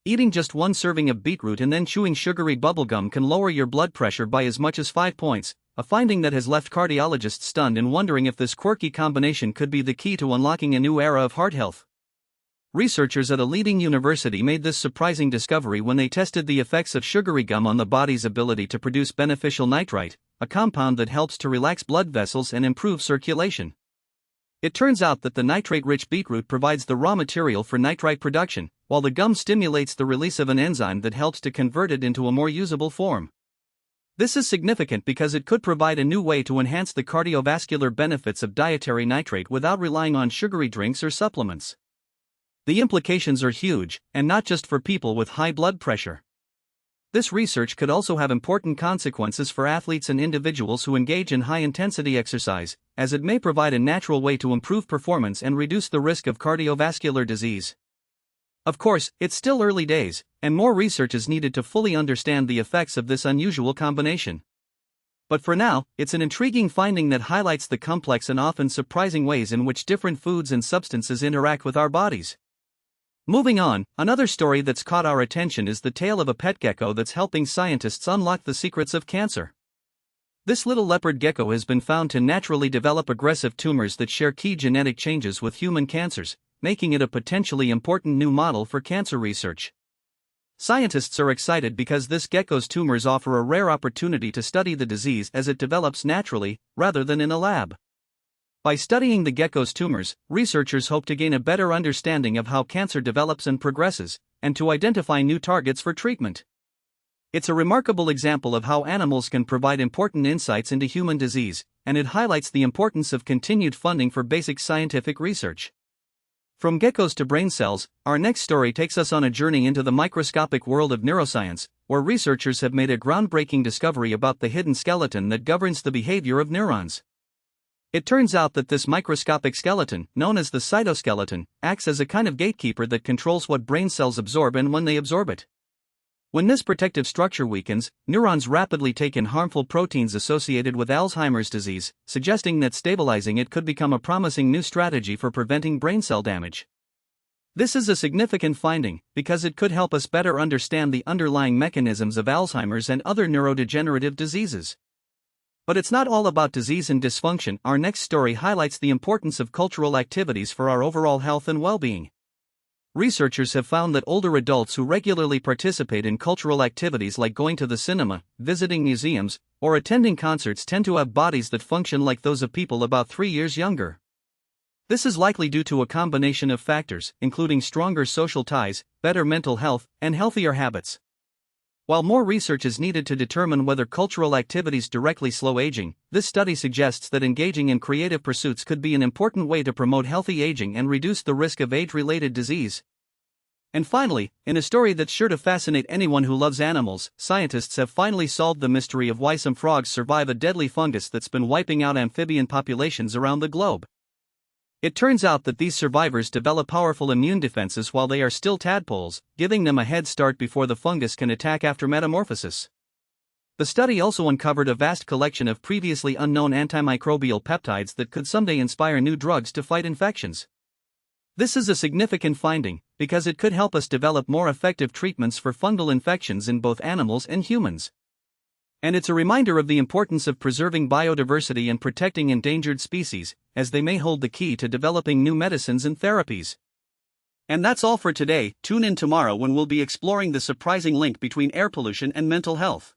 Eating just one serving of beetroot and then chewing sugary bubblegum can lower your blood pressure by as much as 5 points, a finding that has left cardiologists stunned and wondering if this quirky combination could be the key to unlocking a new era of heart health. Researchers at a leading university made this surprising discovery when they tested the effects of sugary gum on the body's ability to produce beneficial nitrite, a compound that helps to relax blood vessels and improve circulation. It turns out that the nitrate-rich beetroot provides the raw material for nitrite production, while the gum stimulates the release of an enzyme that helps to convert it into a more usable form. This is significant because it could provide a new way to enhance the cardiovascular benefits of dietary nitrate without relying on sugary drinks or supplements. The implications are huge, and not just for people with high blood pressure. This research could also have important consequences for athletes and individuals who engage in high-intensity exercise, as it may provide a natural way to improve performance and reduce the risk of cardiovascular disease. Of course, it's still early days, and more research is needed to fully understand the effects of this unusual combination. But for now, it's an intriguing finding that highlights the complex and often surprising ways in which different foods and substances interact with our bodies. Moving on, another story that's caught our attention is the tale of a pet gecko that's helping scientists unlock the secrets of cancer. This little leopard gecko has been found to naturally develop aggressive tumors that share key genetic changes with human cancers, making it a potentially important new model for cancer research. Scientists are excited because this gecko's tumors offer a rare opportunity to study the disease as it develops naturally, rather than in a lab. By studying the gecko's tumors, researchers hope to gain a better understanding of how cancer develops and progresses, and to identify new targets for treatment. It's a remarkable example of how animals can provide important insights into human disease, and it highlights the importance of continued funding for basic scientific research. From geckos to brain cells, our next story takes us on a journey into the microscopic world of neuroscience, where researchers have made a groundbreaking discovery about the hidden skeleton that governs the behavior of neurons. It turns out that this microscopic skeleton, known as the cytoskeleton, acts as a kind of gatekeeper that controls what brain cells absorb and when they absorb it. When this protective structure weakens, neurons rapidly take in harmful proteins associated with Alzheimer's disease, suggesting that stabilizing it could become a promising new strategy for preventing brain cell damage. This is a significant finding, because it could help us better understand the underlying mechanisms of Alzheimer's and other neurodegenerative diseases. But it's not all about disease and dysfunction. Our next story highlights the importance of cultural activities for our overall health and well-being. Researchers have found that older adults who regularly participate in cultural activities like going to the cinema, visiting museums, or attending concerts tend to have bodies that function like those of people about 3 years younger. This is likely due to a combination of factors, including stronger social ties, better mental health, and healthier habits. While more research is needed to determine whether cultural activities directly slow aging, this study suggests that engaging in creative pursuits could be an important way to promote healthy aging and reduce the risk of age-related disease. And finally, in a story that's sure to fascinate anyone who loves animals, scientists have finally solved the mystery of why some frogs survive a deadly fungus that's been wiping out amphibian populations around the globe. It turns out that these survivors develop powerful immune defenses while they are still tadpoles, giving them a head start before the fungus can attack after metamorphosis. The study also uncovered a vast collection of previously unknown antimicrobial peptides that could someday inspire new drugs to fight infections. This is a significant finding, because it could help us develop more effective treatments for fungal infections in both animals and humans. And it's a reminder of the importance of preserving biodiversity and protecting endangered species, as they may hold the key to developing new medicines and therapies. And that's all for today. Tune in tomorrow when we'll be exploring the surprising link between air pollution and mental health.